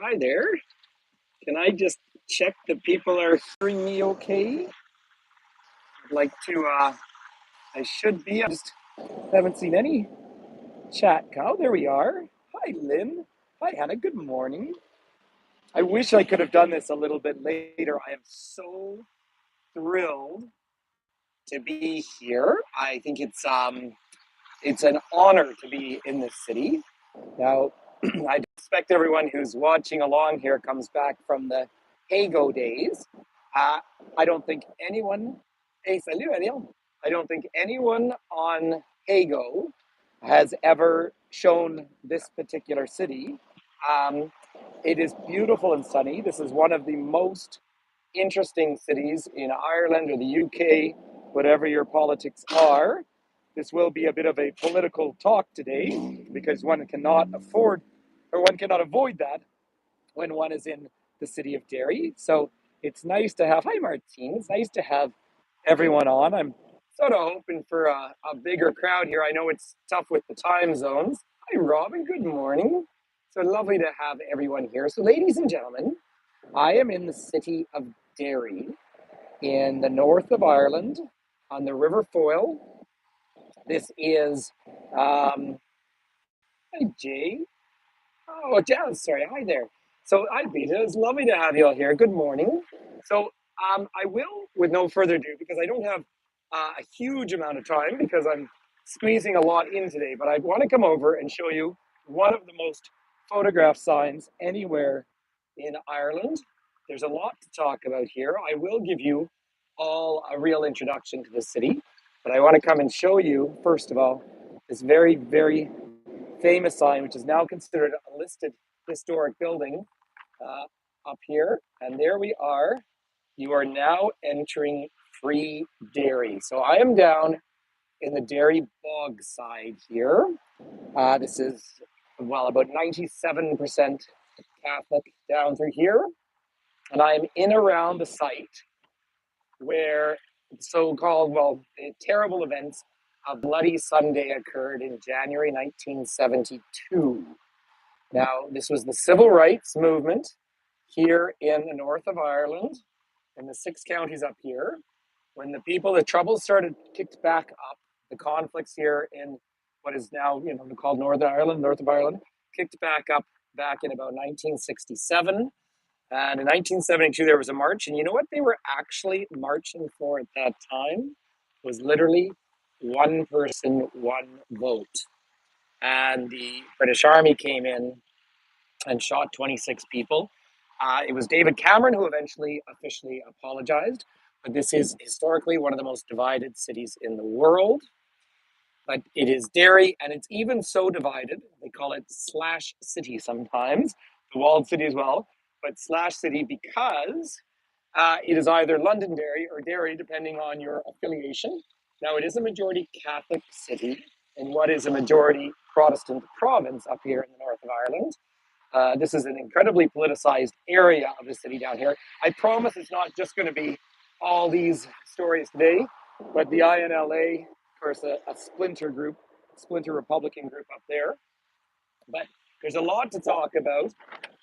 Hi there. Can I just check that people are hearing me okay? I'd like to, I should be. I just haven't seen any chat cow. There we are. Hi, Lynn. Hi, Hannah. Good morning. I wish I could have done this a little bit later. I am so thrilled to be here. I think it's an honor to be in this city. Now, I expect everyone who's watching along here comes back from the Hago days. Uh, I don't think anyone, hey, salut, Ariel. I don't think anyone on Hago has ever shown this particular city. Um, it is beautiful and sunny. This is one of the most interesting cities in Ireland or the UK, whatever your politics are. This will be a bit of a political talk today because one cannot afford or one cannot avoid that when one is in the city of Derry. So it's nice to have, hi Martine, it's nice to have everyone on. I'm sort of hoping for a bigger crowd here. I know it's tough with the time zones. Hi Robin, good morning. So lovely to have everyone here. So, ladies and gentlemen, I am in the city of Derry in the north of Ireland on the River Foyle. This is, hi Jay. Oh, Jazz, sorry. Hi there. So, hi Peter. It's lovely to have you all here. Good morning. So, I will, with no further ado, because I don't have a huge amount of time because I'm squeezing a lot in today, but I want to come over and show you one of the most photographed signs anywhere in Ireland. There's a lot to talk about here. I will give you all a real introduction to the city, but I want to come and show you, first of all, this very, very famous sign, which is now considered a listed historic building up here. And there we are. You are now entering Free Derry. So I am down in the Derry bog side here. This is, well, about 97% Catholic down through here. And I'm in around the site where the so-called, well, the terrible events of Bloody Sunday occurred in January 1972. Now, this was the civil rights movement here in the north of Ireland, in the six counties up here, when the people, the troubles started kicked back up, the conflicts here in what is now, called Northern Ireland, north of Ireland, kicked back up back in about 1967. And in 1972, there was a march. And you know what they were actually marching for at that time? Was literally one person, one vote. And the British Army came in and shot 26 people. It was David Cameron who eventually officially apologized. But this is historically one of the most divided cities in the world. But it is Derry, and it's even so divided. They call it slash city sometimes, the walled city as well, but slash city because it is either Londonderry or Derry, depending on your affiliation. Now, it is a majority Catholic city in what is a majority Protestant province up here in the north of Ireland. This is an incredibly politicized area of the city down here. I promise it's not just going to be all these stories today, but the INLA, of course, a splinter group, splinter Republican group up there. But there's a lot to talk about,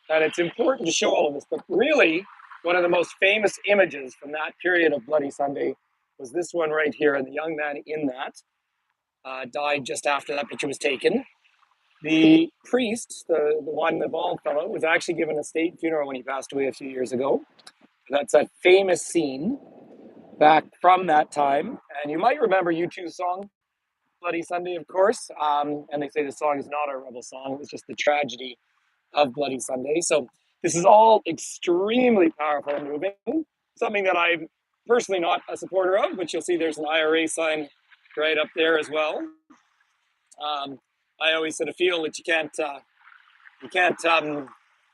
and it's important to show all of this. But really, one of the most famous images from that period of Bloody Sunday was this one right here, and the young man in that died just after that picture was taken. The priest, the one, the bald fellow, was actually given a state funeral when he passed away a few years ago. That's a famous scene back from that time. And you might remember U2's song, Bloody Sunday, of course. And they say the song is not a rebel song, it was just the tragedy of Bloody Sunday. So this is all extremely powerful and moving, something that I'm personally not a supporter of, but you'll see there's an IRA sign right up there as well. I always sort of feel that you can't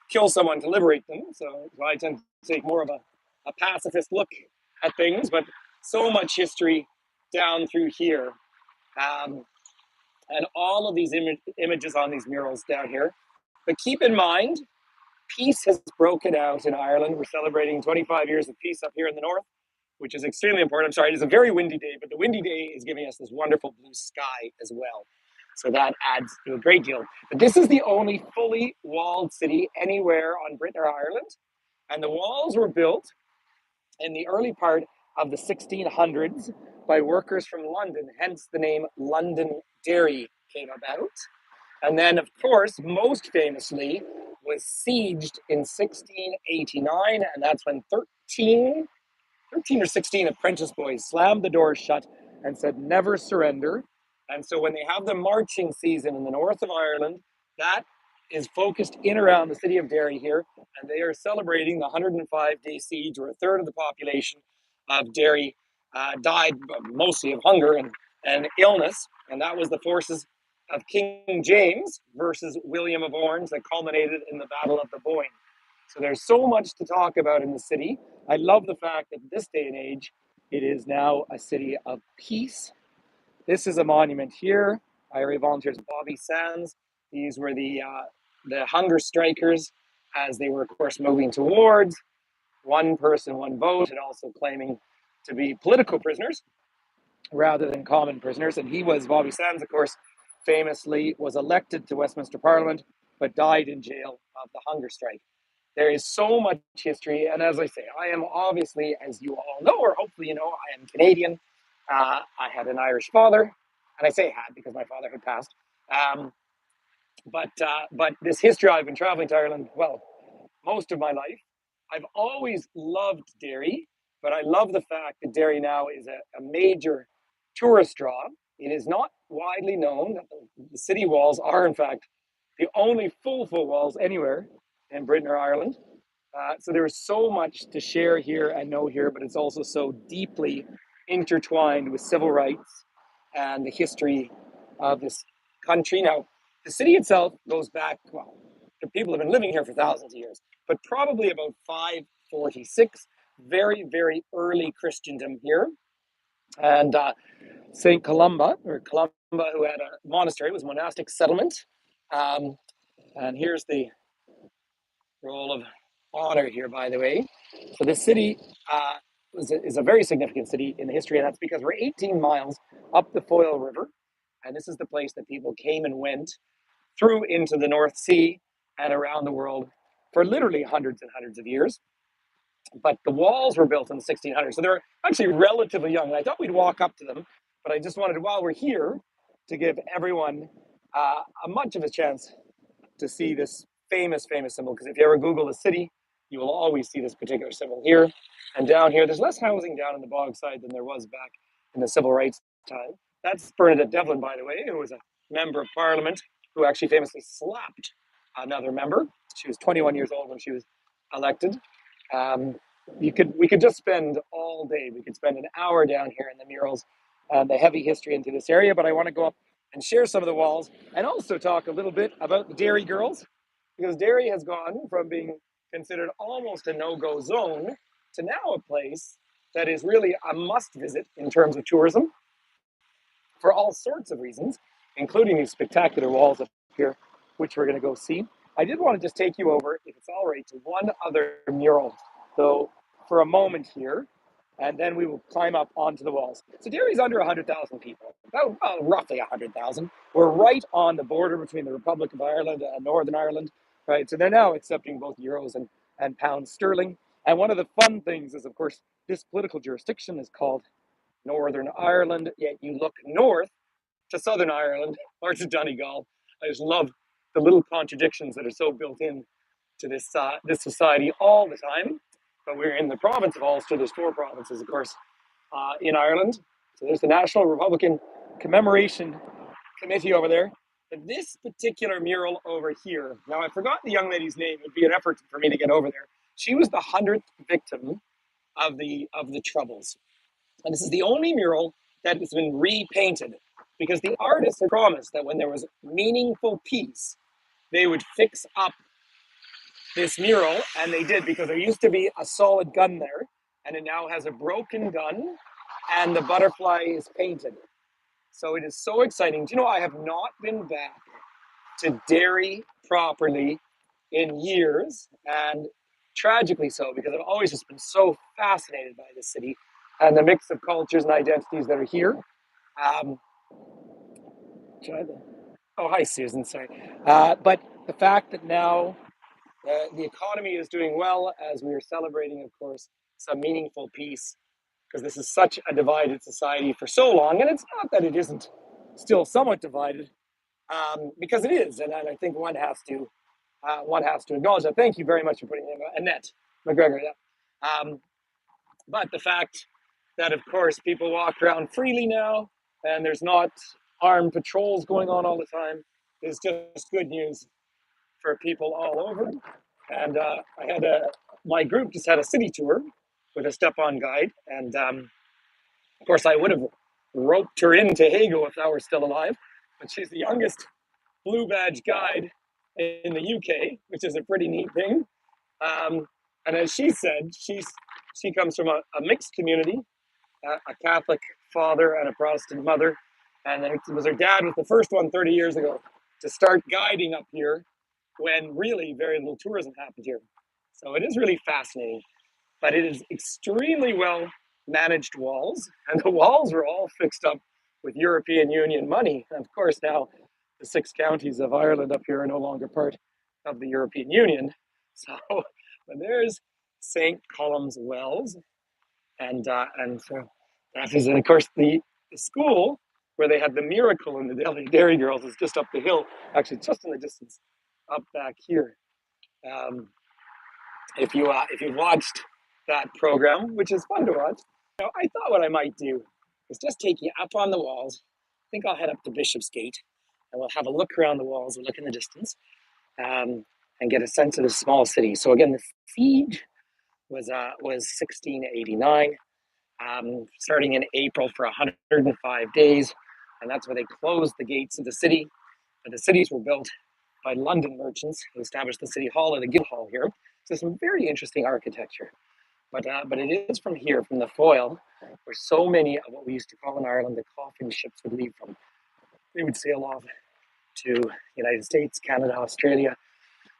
kill someone to liberate them. So I tend to take more of a pacifist look at things, but so much history down through here. Um, and all of these images on these murals down here. But keep in mind, peace has broken out in Ireland. We're celebrating 25 years of peace up here in the north, which is extremely important. I'm sorry, it is a very windy day, but the windy day is giving us this wonderful blue sky as well. So that adds to a great deal. But this is the only fully walled city anywhere on Britain or Ireland. And the walls were built in the early part of the 1600s by workers from London, hence the name London Derry came about. And then, of course, most famously, was sieged in 1689, and that's when 13 or 16 apprentice boys slammed the doors shut and said, never surrender. And so when they have the marching season in the north of Ireland, that is focused in around the city of Derry here, and they are celebrating the 105-day siege, where a third of the population of Derry died mostly of hunger and illness, and that was the forces of King James versus William of Orange that culminated in the Battle of the Boyne. So there's so much to talk about in the city. I love the fact that this day and age, it is now a city of peace. This is a monument here. IRA volunteers Bobby Sands. These were the hunger strikers as they were, of course, moving towards one person, one vote, and also claiming to be political prisoners rather than common prisoners. And he was, Bobby Sands, of course, famously was elected to Westminster Parliament, but died in jail of the hunger strike. There is so much history. And as I say, I am obviously, as you all know, or hopefully you know, I am Canadian. I had an Irish father, and I say had because my father had passed. Um, but this history, I've been traveling to Ireland, well, most of my life. I've always loved Derry, but I love the fact that Derry now is a major tourist draw. It is not widely known that the city walls are, in fact, the only full walls anywhere in Britain or Ireland. So there is so much to share here and know here, but it's also so deeply intertwined with civil rights and the history of this country. Now, the city itself goes back, well, the people have been living here for thousands of years, but probably about 546, very, very early Christendom here. And St. Columba, who had a monastery, was a monastic settlement. Um, and here's the roll of honor here, by the way. So this city is a very significant city in the history, and that's because we're 18 miles up the Foyle River, and this is the place that people came and went through into the North Sea and around the world for literally hundreds and hundreds of years. But the walls were built in the 1600s, so they're actually relatively young. And I thought we'd walk up to them, but I just wanted, while we're here, to give everyone a much of a chance to see this famous symbol. Because if you ever Google the city, you will always see this particular symbol here. And down here, there's less housing down in the bog side than there was back in the civil rights time. That's Bernadette Devlin, by the way, who was a member of parliament who actually famously slapped another member. She was 21 years old when she was elected. Um, we could just spend all day. We could spend an hour down here in the murals and the heavy history into this area. But I want to go up and share some of the walls and also talk a little bit about the Derry girls, because Derry has gone from being considered almost a no-go zone to now a place that is really a must visit in terms of tourism for all sorts of reasons, including these spectacular walls up here, which we're going to go see. I did want to just take you over, if it's all right, to one other mural, though, for a moment here, and then we will climb up onto the walls. So Derry's under 100,000 people, about roughly 100,000. We're right on the border between the Republic of Ireland and Northern Ireland, right? So they're now accepting both euros and pounds sterling. And one of the fun things is, of course, this political jurisdiction is called Northern Ireland, yet you look north to Southern Ireland or to Donegal. I just love the little contradictions that are so built in to this society all the time. But we're in the province of Ulster. There's four provinces, of course, in Ireland. So there's the National Republican Commemoration Committee over there. But this particular mural over here, now I forgot the young lady's name. It would be an effort for me to get over there. She was the 100th victim of the Troubles. And this is the only mural that has been repainted, because the artists had promised that when there was meaningful peace, they would fix up this mural, and they did, because there used to be a solid gun there, and it now has a broken gun, and the butterfly is painted. So it is so exciting. Do you know, I have not been back to Derry properly in years, and tragically so, because I've always just been so fascinated by this city and the mix of cultures and identities that are here. Um, Oh, hi, Susan. Sorry. But the fact that now the economy is doing well as we are celebrating, of course, some meaningful peace, because this is such a divided society for so long. And it's not that it isn't still somewhat divided, because it is. And I think one has to acknowledge that. Thank you very much for putting in Annette McGregor. Yeah. But the fact that, of course, people walk around freely now and there's not armed patrols going on all the time is just good news for people all over. And I had my group just had a city tour with a step-on guide, and of course I would have roped her into Hago if I were still alive, but she's the youngest blue badge guide in the UK, which is a pretty neat thing. Um, and as she said, she comes from a mixed community, a Catholic father and a Protestant mother, and then it was her dad was the first one 30 years ago to start guiding up here when really very little tourism happened here. So it is really fascinating, but it is extremely well managed walls, and the walls were all fixed up with European Union money. And of course, now the six counties of Ireland up here are no longer part of the European Union. So, but there's St. Colum's Wells, and so that is, and of course the school where they had the miracle in the Derry girls is just up the hill, actually just in the distance, up back here. Um, if you've watched that program, which is fun to watch, I thought what I might do is just take you up on the walls. I think I'll head up to Bishopsgate, and we'll have a look around the walls, and look in the distance, um, and get a sense of the small city. So again, the siege was 1689, starting in April for 105 days, and that's where they closed the gates of the city. And the cities were built by London merchants who established the city hall and the Guildhall here. So some very interesting architecture. But it is from here, from the Foyle, where so many of what we used to call in Ireland the coffin ships would leave from. They would sail off to the United States, Canada, Australia,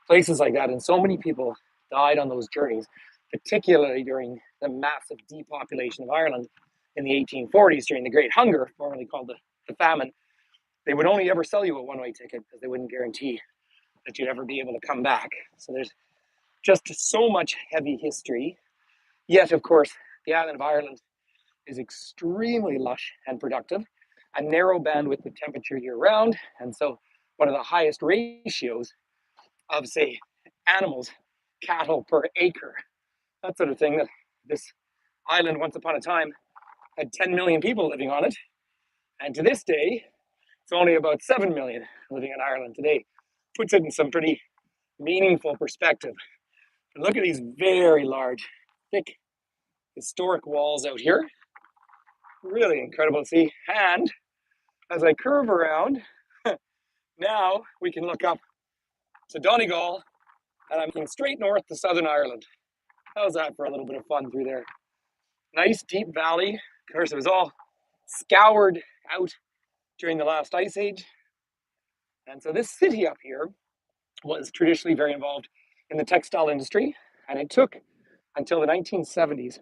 places like that. And so many people died on those journeys, particularly during the massive depopulation of Ireland in the 1840s during the Great Hunger, formerly called the famine. They would only ever sell you a one-way ticket because they wouldn't guarantee that you'd ever be able to come back. So there's just so much heavy history. Yet, of course, the island of Ireland is extremely lush and productive, a narrow bandwidth of temperature year round, and so one of the highest ratios of, say, animals, cattle per acre, that sort of thing. That this island, once upon a time, had 10 million people living on it, and to this day, it's only about 7 million living in Ireland today. Puts it in some pretty meaningful perspective. And look at these very large, thick, historic walls out here. Really incredible to see. And as I curve around, now we can look up to Donegal, and I'm looking straight north to Southern Ireland. How's that for a little bit of fun through there? Nice deep valley. Of course, it was all scoured out during the last ice age. And so this city up here was traditionally very involved in the textile industry, and it took until the 1970s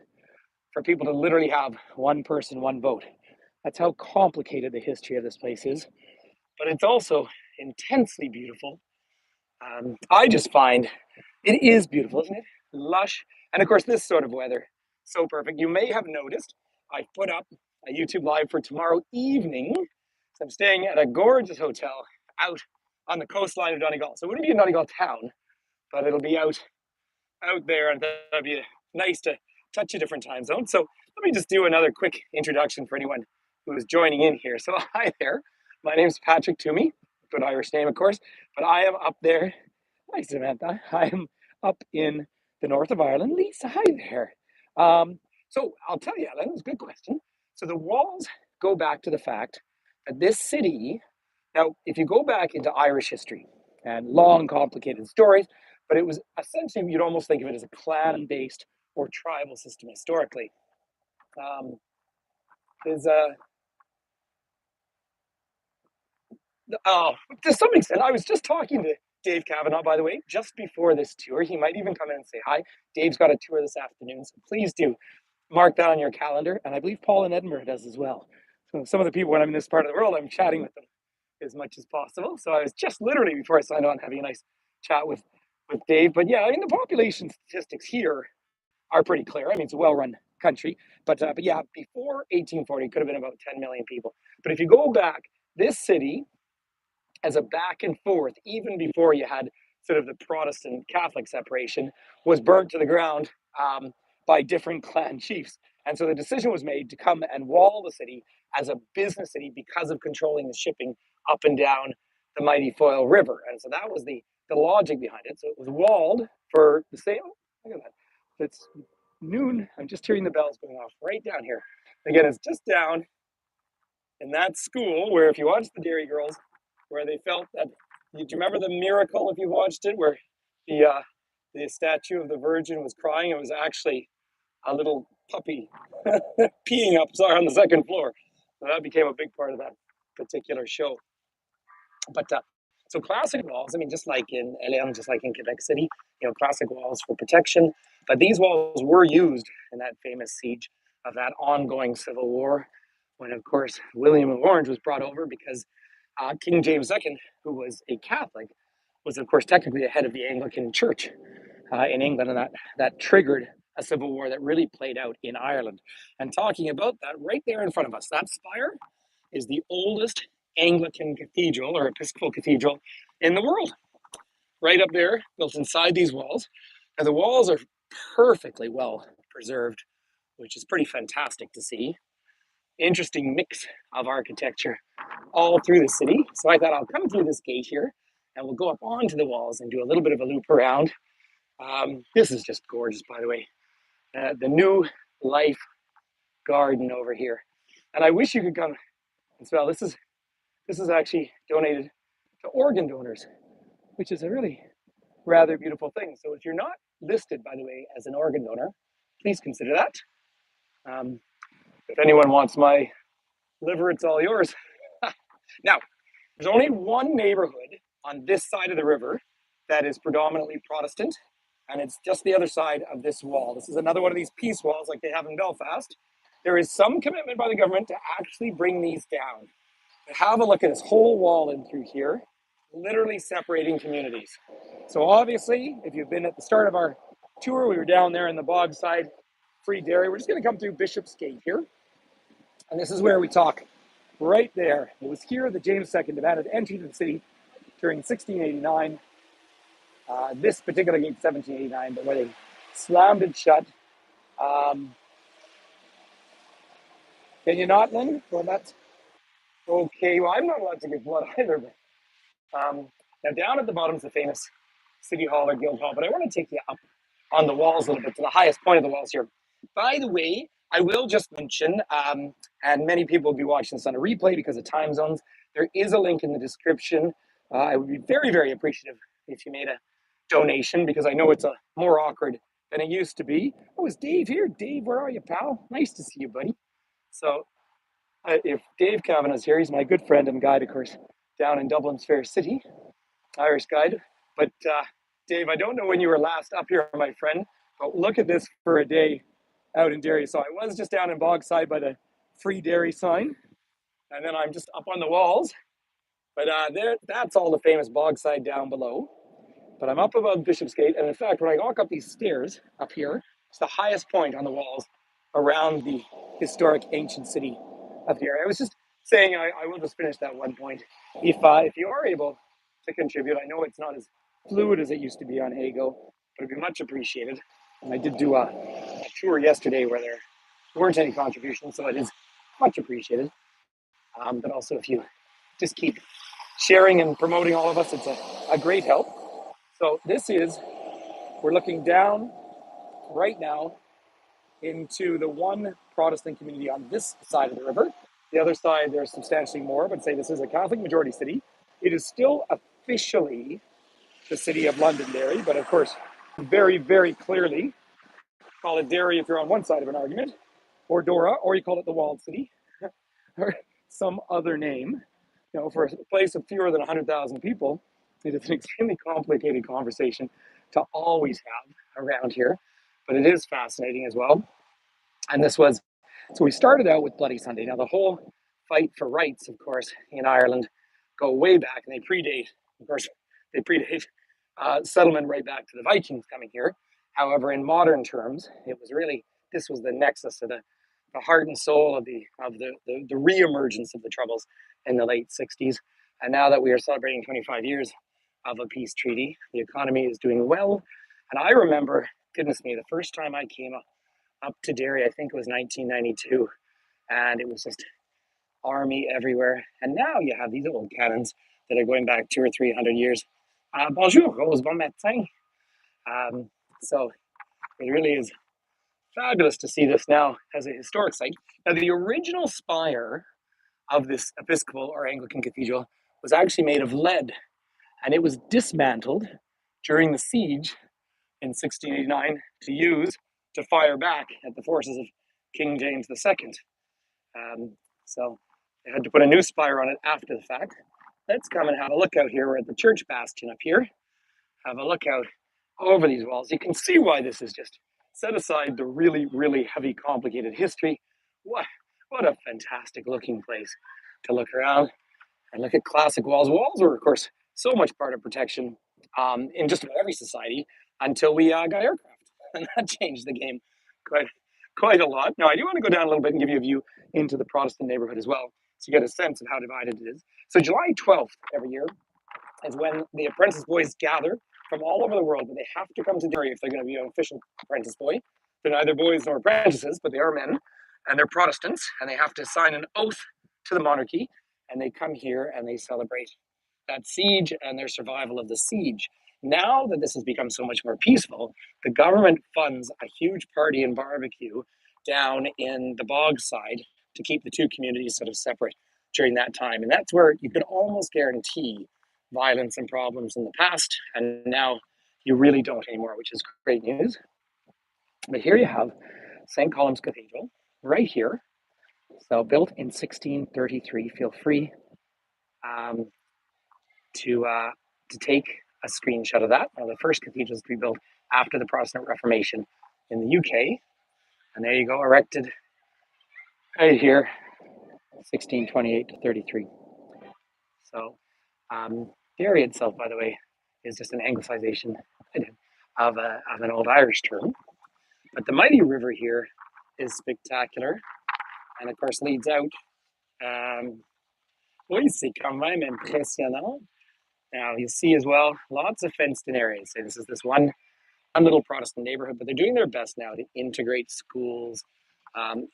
for people to literally have one person, one vote. That's how complicated the history of this place is. But it's also intensely beautiful. I just find it is beautiful, isn't it? Lush. And of course, this sort of weather, so perfect. You may have noticed I put up a YouTube live for tomorrow evening. So I'm staying at a gorgeous hotel out on the coastline of Donegal. So it wouldn't be in Donegal town, but it'll be out there, and that'd be nice to touch a different time zone. So let me just do another quick introduction for anyone who is joining in here. So hi there, my name is Patrick Toomey, good Irish name, of course, but I am up there. Hi, Samantha. I am up in the north of Ireland. Lisa, hi there. So I'll tell you, Ellen, it's a good question. So the walls go back to the fact that this city, now, if you go back into Irish history and long, complicated stories, but it was essentially, you'd almost think of it as a clan-based or tribal system historically. Um, is oh, to some extent, I was just talking to Dave Kavanaugh, by the way, just before this tour. He might even come in and say hi. Dave's got a tour this afternoon, so please do mark that on your calendar. And I believe Paul in Edinburgh does as well. So some of the people, when I'm in this part of the world, I'm chatting with them as much as possible. So I was just literally before I signed on having a nice chat with Dave. But yeah, I mean the population statistics here are pretty clear. I mean it's a well-run country, but yeah, before 1840 it could have been about 10 million people. But if you go back, this city as a back and forth, even before you had sort of the Protestant Catholic separation, was burnt to the ground by different clan chiefs. And so the decision was made to come and wall the city as a business city because of controlling the shipping up and down the mighty Foyle River. And so that was the logic behind it. So it was walled for the same. Look at that. It's noon. I'm just hearing the bells going off right down here. Again, it's just down in that school where if you watch the Derry girls, where they felt that, do you remember the miracle if you watched it, where the statue of the Virgin was crying? It was actually a little puppy peeing up, sorry, on the second floor. So that became a big part of that particular show. But so classic walls, I mean, just like in LM, just like in Quebec City, classic walls for protection. But these walls were used in that famous siege of that ongoing civil war, when, of course, William of Orange was brought over because King James II, who was a Catholic, was, of course, technically the head of the Anglican Church in England, and that triggered a civil war that really played out in Ireland. And talking about that, right there in front of us, that spire is the oldest Anglican cathedral or Episcopal cathedral in the world. Right up there, built inside these walls. And the walls are perfectly well preserved, which is pretty fantastic to see. Interesting mix of architecture all through the city. So I thought I'll come through this gate here and we'll go up onto the walls and do a little bit of a loop around. This is just gorgeous, by the way. The New Life Garden over here. And I wish you could come as well. This is actually donated to organ donors, which is a really rather beautiful thing. So if you're not listed, by the way, as an organ donor, please consider that. If anyone wants my liver, it's all yours. Now, there's only one neighborhood on this side of the river that is predominantly Protestant, and it's just the other side of this wall. This is another one of these peace walls like they have in Belfast. There is some commitment by the government to actually bring these down. Have a look at this whole wall in through here, literally separating communities. So obviously, if you've been at the start of our tour, we were down there in the Bogside Free Derry. We're just going to come through Bishop's Gate here. And this is where we talk right there. It was here that James II demanded entry to the city during 1689. This particular gate, 1789, but where they slammed it shut. Can you not, Lynn? Well, that's okay. Well, I'm not allowed to give blood either. But, now, down at the bottom is the famous City Hall or Guild Hall, but I want to take you up on the walls a little bit to the highest point of the walls here. By the way, I will just mention, and many people will be watching this on a replay because of time zones, there is a link in the description. I would be very, very appreciative if you made a donation because I know it's more awkward than it used to be. Oh, is Dave here? Dave, where are you, pal? Nice to see you, buddy. So if Dave Kavanagh's here, he's my good friend and guide, of course, down in Dublin's fair city, Irish guide. But Dave, I don't know when you were last up here, my friend, but look at this for a day out in Derry. So I was just down in Bogside by the Free Derry sign, and then I'm just up on the walls. But that's all the famous Bogside down below. But I'm up above Bishopsgate, and in fact, when I walk up these stairs up here, it's the highest point on the walls around the historic ancient city of Derry. I was just saying, I will just finish that one point. If you are able to contribute, I know it's not as fluid as it used to be on Hago, but it'd be much appreciated. And I did do a tour yesterday where there weren't any contributions, so it is much appreciated. But also, if you just keep sharing and promoting all of us, it's a great help. So we're looking down right now into the one Protestant community on this side of the river. The other side, there's substantially more, but say this is a Catholic majority city. It is still officially the city of Londonderry, but of course, very, very clearly, call it Derry if you're on one side of an argument, or Dora, or you call it the Walled City, or some other name. For a place of fewer than 100,000 people, it is an extremely complicated conversation to always have around here, but it is fascinating as well. And so we started out with Bloody Sunday. Now, the whole fight for rights, of course, in Ireland go way back, and they predate, of course, they predate settlement right back to the Vikings coming here. However, in modern terms, it was really this was the nexus of the heart and soul of the reemergence of the Troubles in the late 60s. And now that we are celebrating 25 years of a peace treaty, the economy is doing well. And I remember, goodness me, the first time I came up to Derry, I think it was 1992, and it was just army everywhere. And now you have these old cannons that are going back 200 or 300 years. Bonjour, Rose, bon matin. So it really is fabulous to see this now as a historic site. Now, the original spire of this Episcopal or Anglican cathedral was actually made of lead, and it was dismantled during the siege in 1689 to use to fire back at the forces of King James II. So they had to put a new spire on it after the fact. Let's come and have a look out here. We're at the church bastion up here. Have a look out over these walls. You can see why this is just set aside the really, really heavy, complicated history. What a fantastic looking place to look around and look at classic walls. Walls were, of course, so much part of protection in just about every society until we got aircraft, and that changed the game quite a lot. Now, I do want to go down a little bit and give you a view into the Protestant neighborhood as well, so you get a sense of how divided it is. So July 12th every year is when the apprentice boys gather from all over the world, but they have to come to Derry if they're going to be an official apprentice boy. They're neither boys nor apprentices, but they are men, and they're Protestants, and they have to sign an oath to the monarchy, and they come here and they celebrate that siege and their survival of the siege. Now that this has become so much more peaceful, the government funds a huge party and barbecue down in the bog side to keep the two communities sort of separate during that time. And that's where you could almost guarantee violence and problems in the past, and now you really don't anymore, which is great news. But here you have St. Colum's Cathedral right here. So built in 1633. Feel free um, to take a screenshot of that. One of the first cathedrals to be built after the Protestant Reformation in the UK. And there you go, erected right here, 1628 to 33. So Derry itself, by the way, is just an anglicization of an old Irish term. But the mighty river here is spectacular, and of course leads out. Oui, c'est quand même impressionnant. Now you see as well, lots of fenced-in areas. So this is this one little Protestant neighborhood, but they're doing their best now to integrate schools,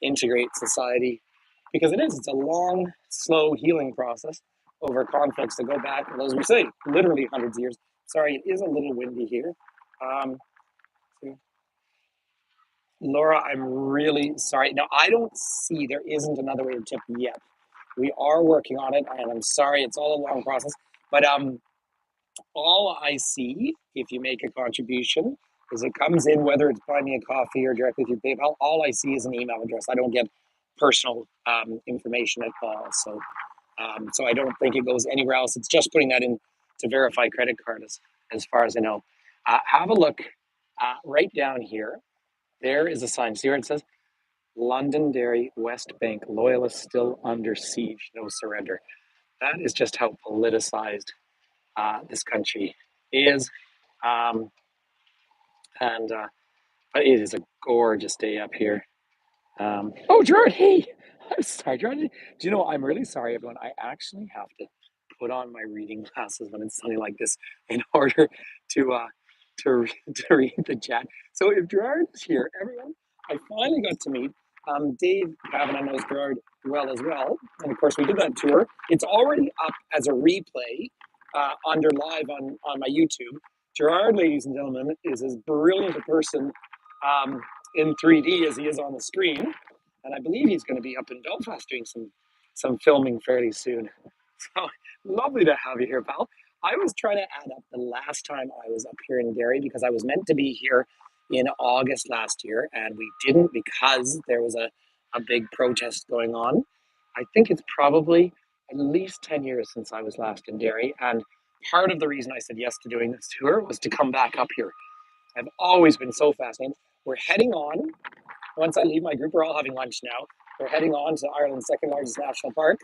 integrate society, because it's a long, slow healing process over conflicts that go back, as we say, literally hundreds of years. Sorry, it is a little windy here. Laura, I'm really sorry. Now, I don't see, there isn't another way to tip yet. We are working on it, and I'm sorry, it's all a long process. But all I see, if you make a contribution, is it comes in, whether it's Buy Me a Coffee or directly through PayPal, all I see is an email address. I don't get personal information at all. So I don't think it goes anywhere else. It's just putting that in to verify credit card as far as I know. Have a look right down here. There is a sign. See where it says Londonderry West Bank, loyalists still under siege, no surrender. That is just how politicized this country is. But it is a gorgeous day up here. Oh, Gerard, hey, I'm sorry, Gerard. Do you know, I'm really sorry, everyone. I actually have to put on my reading glasses when it's sunny like this in order to read the chat. So if Gerard is here, everyone, I finally got to meet Dave Kavanagh knows Gerard well as well. And of course, we did that tour. It's already up as a replay under live on my YouTube. Gerard, ladies and gentlemen, is as brilliant a person in 3D as he is on the screen. And I believe he's going to be up in Belfast doing some filming fairly soon. So lovely to have you here, pal. I was trying to add up the last time I was up here in Derry because I was meant to be here in August last year, and we didn't because there was a big protest going on. I think it's probably at least 10 years since I was last in Derry, and part of the reason I said yes to doing this tour was to come back up here. I've always been so fascinated. We're heading on, once I leave my group, we're all having lunch now. We're heading on to Ireland's second largest national park.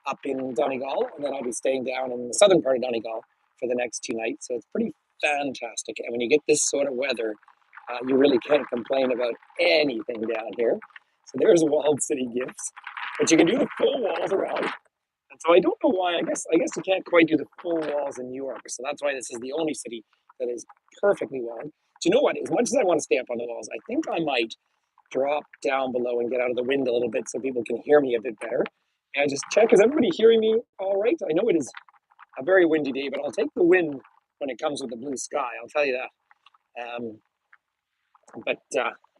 up in Donegal, and then I'll be staying down in the southern part of Donegal for the next 2 nights. So it's pretty fantastic. And when you get this sort of weather, you really can't complain about anything down here. So there's walled city gifts, but you can do the full walls around. And so I don't know why. I guess you can't quite do the full walls in New York. So that's why this is the only city that is perfectly walled. Do you know what? As much as I want to stay up on the walls, I think I might drop down below and get out of the wind a little bit so people can hear me a bit better. And just check, is everybody hearing me all right? I know it is a very windy day, but I'll take the wind when it comes with the blue sky. I'll tell you that. But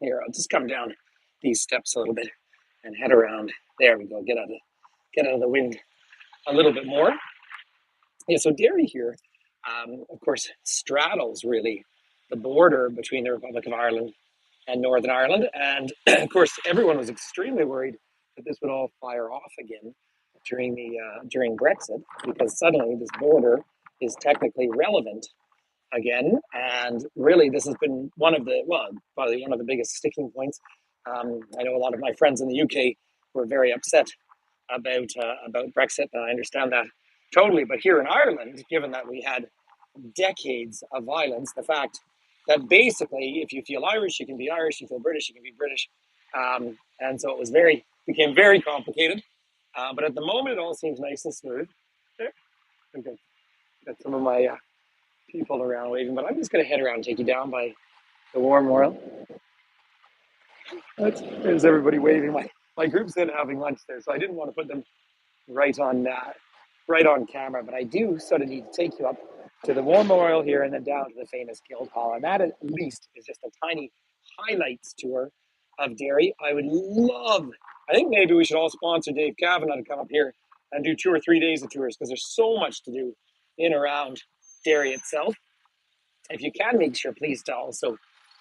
here, I'll just come down these steps a little bit and head around. There we go. Get out of the wind a little bit more. Yeah. So Derry here, of course, straddles really the border between the Republic of Ireland and Northern Ireland, and of course, everyone was extremely worried that this would all fire off again during Brexit, because suddenly this border is technically relevant again. And really, this has been probably one of the biggest sticking points. I know a lot of my friends in the UK were very upset about Brexit, and I understand that totally. But here in Ireland, given that we had decades of violence, the fact that basically, if you feel Irish, you can be Irish. You feel British, you can be British. And so became very complicated. But at the moment, it all seems nice and smooth. There, okay. Got some of my people around waving, but I'm just going to head around and take you down by the War Memorial. There's everybody waving. My group's in having lunch there, so I didn't want to put them right on camera, but I do sort of need to take you up to the War Memorial here and then down to the famous Guildhall, and that at least is just a tiny highlights tour of Derry. I think maybe we should all sponsor Dave Kavanagh to come up here and do 2 or 3 days of tours, because there's so much to do in around Derry itself. If you can, make sure please to also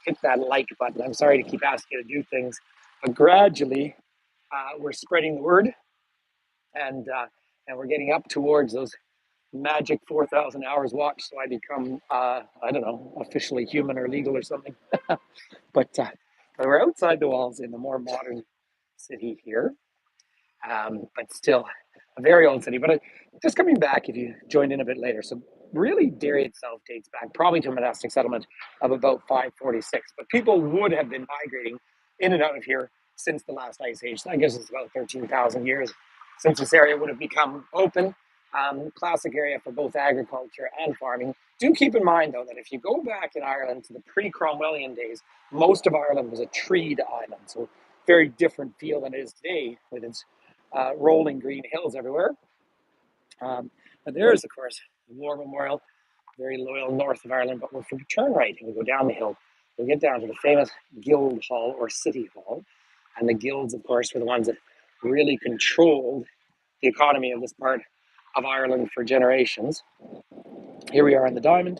hit that like button. I'm sorry to keep asking you to do things, but gradually we're spreading the word, and we're getting up towards those magic 4,000 hours watched, so I become I don't know, officially human or legal or something. But we're outside the walls in the more modern city here, but still a very old city. But just coming back, if you joined in a bit later, so really Derry itself dates back probably to a monastic settlement of about 546, but people would have been migrating in and out of here since the last ice age. So I guess it's about 13,000 years since this area would have become open. Classic area for both agriculture and farming. Do keep in mind, though, that if you go back in Ireland to the pre-Cromwellian days, most of Ireland was a treed island, so very different feel than it is today with its rolling green hills everywhere. But there is, of course, the War Memorial, very loyal north of Ireland. But if we turn right and we go down the hill, we'll get down to the famous Guild Hall or City Hall. And the guilds, of course, were the ones that really controlled the economy of this part of Ireland for generations. Here we are in the Diamond.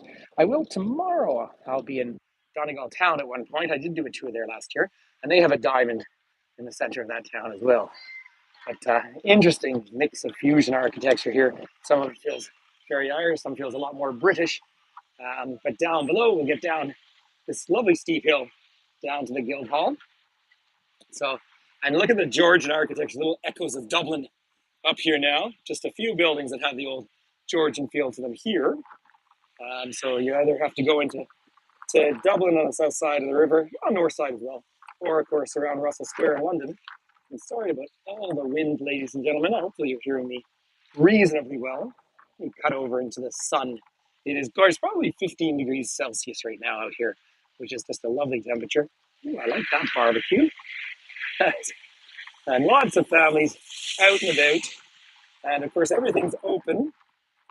Tomorrow, I'll be in Donegal town at one point. I did do a tour there last year, and they have a diamond in the center of that town as well. But interesting mix of fusion architecture here. Some of it feels very Irish, some feels a lot more British. But down below, we'll get down this lovely steep hill down to the Guildhall. So, and look at the Georgian architecture, little echoes of Dublin up here now. Just a few buildings that have the old Georgian feel to them here. So you either have to go into Dublin on the south side of the river, on the north side as well, or of course around Russell Square in London. I'm sorry about all the wind, ladies and gentlemen. Hopefully you're hearing me reasonably well. We cut over into the sun. It is gorgeous, probably 15 degrees Celsius right now out here, which is just a lovely temperature. Ooh, I like that barbecue. And lots of families out and about. And of course, everything's open.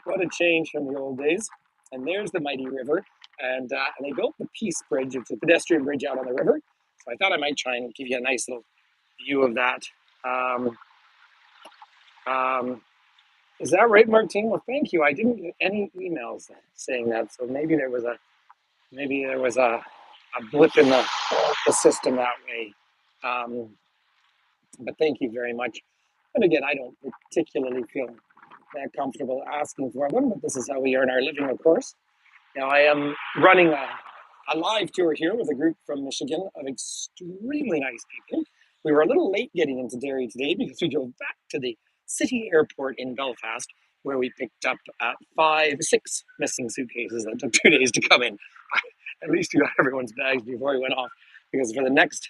What a change from the old days. And there's the mighty river. And they built the Peace Bridge. It's a pedestrian bridge out on the river. So I thought I might try and give you a nice little view of that. Is that right, Martine? Well, thank you. I didn't get any emails saying that, so maybe there was a blip in the system that way. But thank you very much. And again, I don't particularly feel that comfortable asking for them, but this is how we earn our living, of course. Now, I am running a live tour here with a group from Michigan of extremely nice people. We were a little late getting into Derry today because we drove back to the city airport in Belfast, where we picked up six missing suitcases that took 2 days to come in. At least we got everyone's bags before we went off, because for the next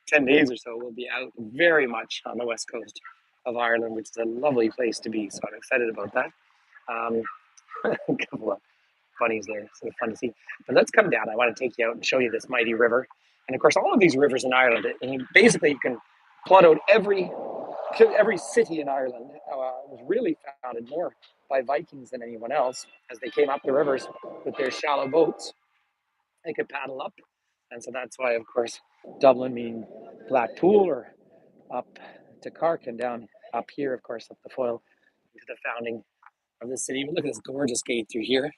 10 days or so, we'll be out very much on the west coast of Ireland, which is a lovely place to be. So I'm excited about that. Um, a couple of bunnies there, sort of fun to see. But let's come down. I want to take you out and show you this mighty river. And of course, all of these rivers in Ireland, and basically you can plot out every city in Ireland was really founded more by Vikings than anyone else, as they came up the rivers with their shallow boats. They could paddle up, and so that's why, of course, Dublin meaning Blackpool, or up to Cork, and down up here, of course, up the Foyle into the founding of the city. But look at this gorgeous gate through here,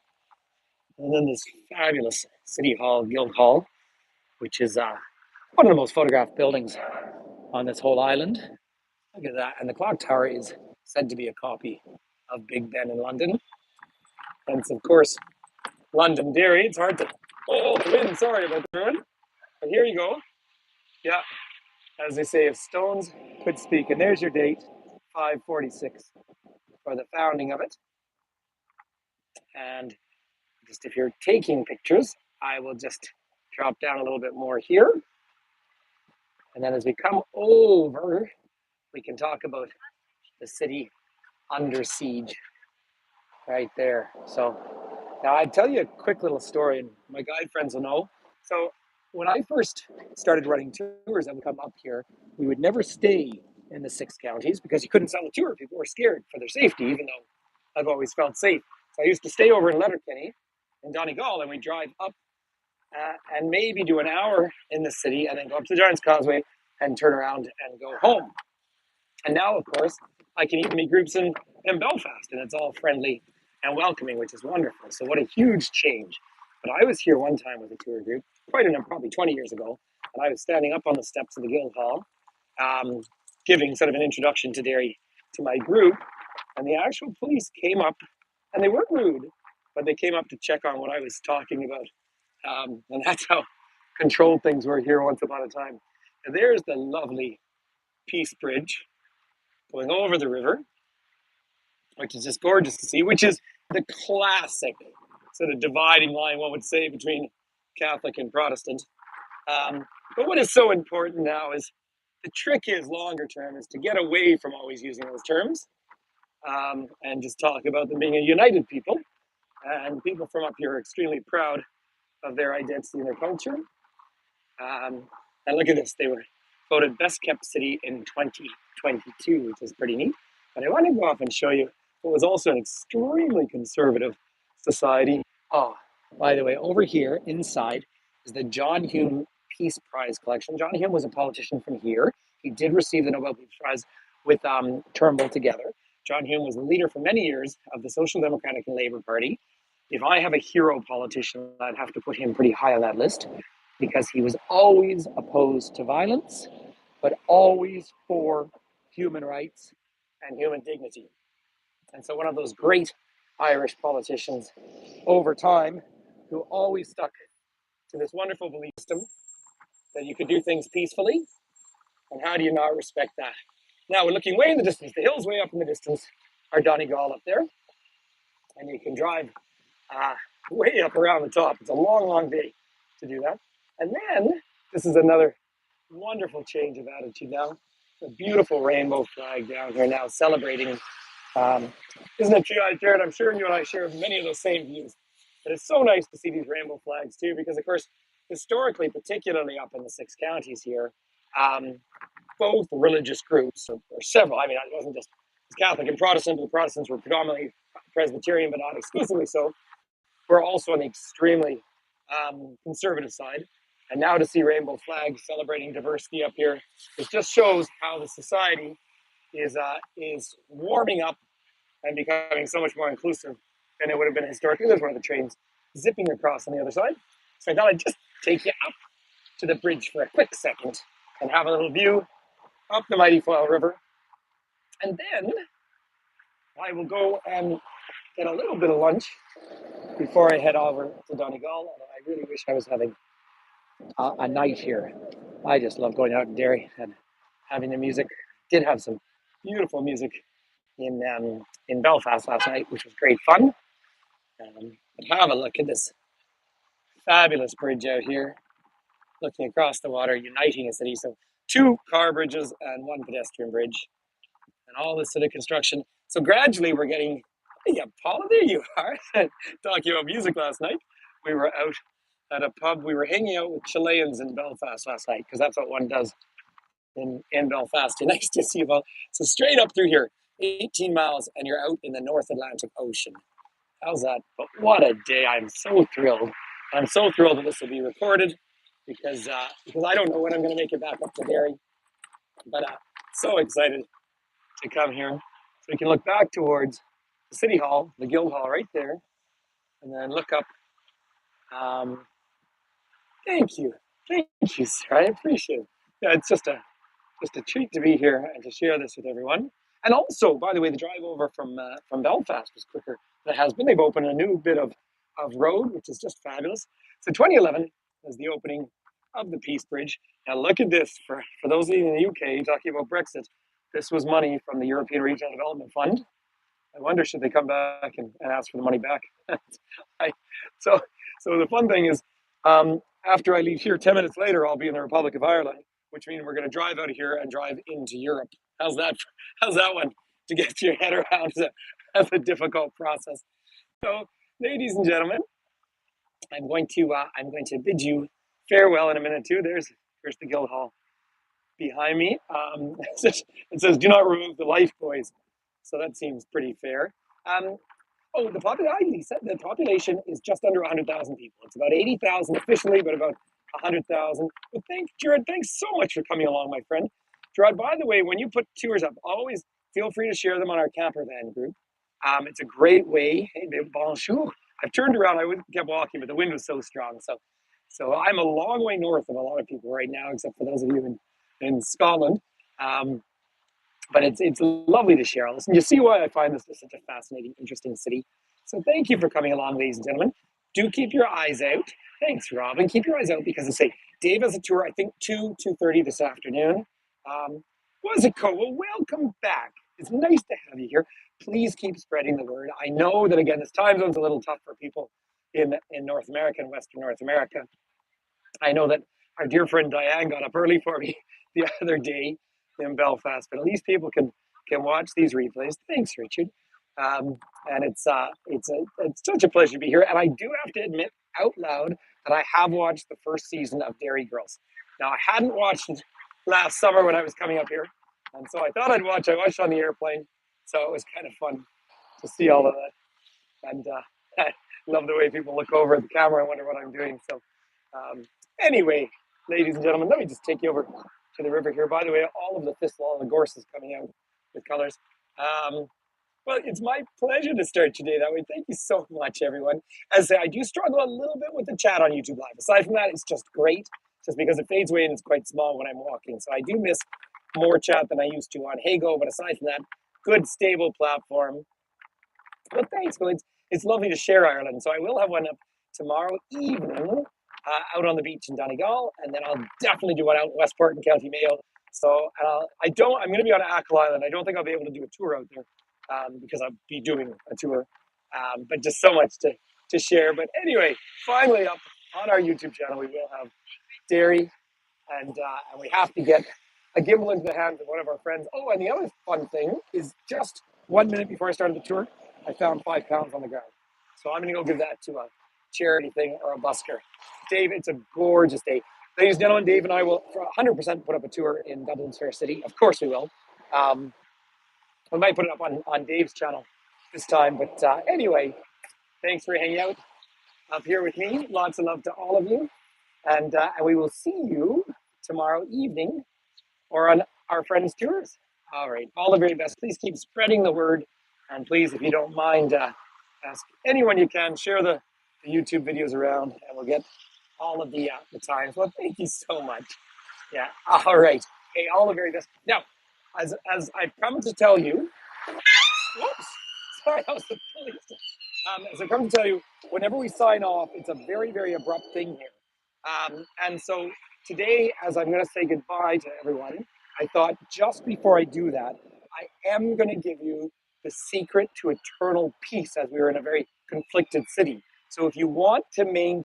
and then this fabulous city hall, Guildhall, which is one of the most photographed buildings on this whole island. Look at that. And the clock tower is said to be a copy of Big Ben in London. And it's, of course, Londonderry. It's hard to. Oh, the wind. Sorry about the wind. But here you go. Yeah. As they say, if stones could speak. And there's your date, 546, for the founding of it. And just if you're taking pictures, I will just drop down a little bit more here. And then as we come over, we can talk about the city under siege right there. So now I'd tell you a quick little story, and my guide friends will know. So when I first started running tours that would come up here, we would never stay in the six counties because you couldn't sell a tour. People were scared for their safety, even though I've always felt safe. So I used to stay over in Letterkenny in Donegal, and we'd drive up and maybe do an hour in the city and then go up to the Giant's Causeway and turn around and go home. And now, of course, I can even meet groups in Belfast, and it's all friendly and welcoming, which is wonderful. So what a huge change. But I was here one time with a tour group, probably 20 years ago, and I was standing up on the steps of the Guildhall, giving sort of an introduction to Derry to my group, and the actual police came up, and they weren't rude, but they came up to check on what I was talking about. And that's how controlled things were here once upon a time. And there's the lovely Peace Bridge going over the river, which is just gorgeous to see, which is the classic sort of dividing line, one would say, between Catholic and Protestant. But what is so important now is the trick is longer term is to get away from always using those terms and just talk about them being a united people. And people from up here are extremely proud of their identity and their culture. And look at this, they were voted best kept city in 2022, which is pretty neat. But I want to go off and show you what was also an extremely conservative society. Oh, by the way, over here inside is the John Hume Peace Prize collection. John Hume was a politician from here. He did receive the Nobel Peace Prize with Turnbull together. John Hume was the leader for many years of the Social Democratic and Labour Party. If I have a hero politician, I'd have to put him pretty high on that list, because he was always opposed to violence, but always for human rights and human dignity. And so one of those great Irish politicians over time who always stuck to this wonderful belief system that you could do things peacefully. And how do you not respect that? Now we're looking way in the distance. The hills way up in the distance are Donegal up there. And you can drive way up around the top. It's a long, long day to do that. And then, this is another wonderful change of attitude now. A beautiful rainbow flag down here now celebrating. Isn't it true, Jared? I'm sure you and I share many of those same views. But it's so nice to see these rainbow flags too, because of course, historically, particularly up in the six counties here, both religious groups, or several, I mean, it wasn't just Catholic and Protestant, the Protestants were predominantly Presbyterian, but not exclusively so. We're also on the extremely conservative side. And now to see rainbow flags celebrating diversity up here, it just shows how the society is warming up and becoming so much more inclusive than it would have been historically. There's one of the trains zipping across on the other side. So I thought I'd just take you up to the bridge for a quick second and have a little view up the mighty Foyle River. And then I will go and get a little bit of lunch before I head over to Donegal. And I really wish I was having a night here. I just love going out in Derry and having the music. Did have some beautiful music in Belfast last night, which was great fun. But have a look at this fabulous bridge out here, looking across the water, uniting a city. So two car bridges and one pedestrian bridge, and all this sort of construction. So gradually, we're getting. Yeah, Paula, there you are. Talking about music last night. We were out at a pub. We were hanging out with Chileans in Belfast last night because that's what one does in Belfast. You're next to Seaval. So straight up through here, 18 miles, and you're out in the North Atlantic Ocean. How's that? But what a day! I'm so thrilled. I'm so thrilled that this will be recorded because I don't know when I'm going to make it back up to Derry. But so excited to come here. So we can look back towards the City Hall, the Guild Hall right there, and then look up. Um, thank you. Thank you, sir. I appreciate it. Yeah, it's just a treat to be here and to share this with everyone. And also, by the way, the drive over from Belfast was quicker than it has been. They've opened a new bit of road, which is just fabulous. So 2011 was the opening of the Peace Bridge. Now look at this, for those of you in the UK talking about Brexit, this was money from the European Regional Development Fund. I wonder should they come back and ask for the money back. I, so so the fun thing is, after I leave here, 10 minutes later, I'll be in the Republic of Ireland, which means we're going to drive out of here and drive into Europe. How's that? How's that one? To get your head around as a difficult process. So, ladies and gentlemen, I'm going to bid you farewell in a minute too. There's the Guildhall behind me. It says, "Do not remove the life buoys," so that seems pretty fair. Um, Oh, the population is just under 100,000 people. It's about 80,000 officially, but about 100,000. But Jared, thanks so much for coming along, my friend. Gerard, by the way, when you put tours up, always feel free to share them on our camper van group. It's a great way. Hey, bonjour. I've turned around. Kept walking, but the wind was so strong. So I'm a long way north of a lot of people right now, except for those of you in Scotland. Um, but it's lovely to share all this. And you see why I find this such a fascinating, interesting city. So thank you for coming along, ladies and gentlemen. Do keep your eyes out. Thanks, Robin. Keep your eyes out because I say Dave has a tour, I think 2:30 this afternoon. Was it cool? Well, welcome back. It's nice to have you here. Please keep spreading the word. I know that, again, this time zone's a little tough for people in North America and Western North America. I know that our dear friend Diane got up early for me the other day in Belfast, but at least people can watch these replays. Thanks, Richard. And it's such a pleasure to be here. And I do have to admit out loud that I have watched the first season of Derry Girls. Now I hadn't watched it last summer when I was coming up here, and so I thought I'd watch. I watched on the airplane, so it was kind of fun to see all of that. And I love the way people look over at the camera and wonder what I'm doing. So um, anyway, ladies and gentlemen, let me just take you over to the river here. By the way, all of the thistle, all the gorse is coming out with colors. Well, it's my pleasure to start your day that way. Thank you so much, everyone. As I say, I do struggle a little bit with the chat on YouTube Live. Aside from that, it's just great, just because it fades away and it's quite small when I'm walking. So I do miss more chat than I used to on Hago, but aside from that, good, stable platform. Well, thanks, Bill. It's lovely to share Ireland. So I will have one up tomorrow evening out on the beach in Donegal, and then I'll definitely do one out in Westport and County Mayo. So I'm going to be on Achill Island. I don't think I'll be able to do a tour out there because I'll be doing a tour. But just so much to share. But anyway, finally up on our YouTube channel, we will have Derry, and we have to get a gimbal into the hands of one of our friends. Oh, and the other fun thing is just 1 minute before I started the tour, I found £5 on the ground. So I'm going to go give that to a charity thing or a busker. Dave, it's a gorgeous day. Ladies and gentlemen, Dave and I will 100% put up a tour in Dublin's Fair City. Of course we will. We might put it up on Dave's channel this time. But anyway, thanks for hanging out up here with me. Lots of love to all of you. And we will see you tomorrow evening or on our friends' tours. All right. All the very best. Please keep spreading the word. And please, if you don't mind, ask anyone you can, share the YouTube videos around, and we'll get all of the times. Well, thank you so much. Yeah. All right. Okay. All the very best. Now, as I've come to tell you, whoops, sorry, that was the police. As I come to tell you, whenever we sign off, it's a very, very abrupt thing here. And so today, as I'm going to say goodbye to everyone, I thought just before I do that, I am going to give you the secret to eternal peace as we were in a very conflicted city. So if you want to maintain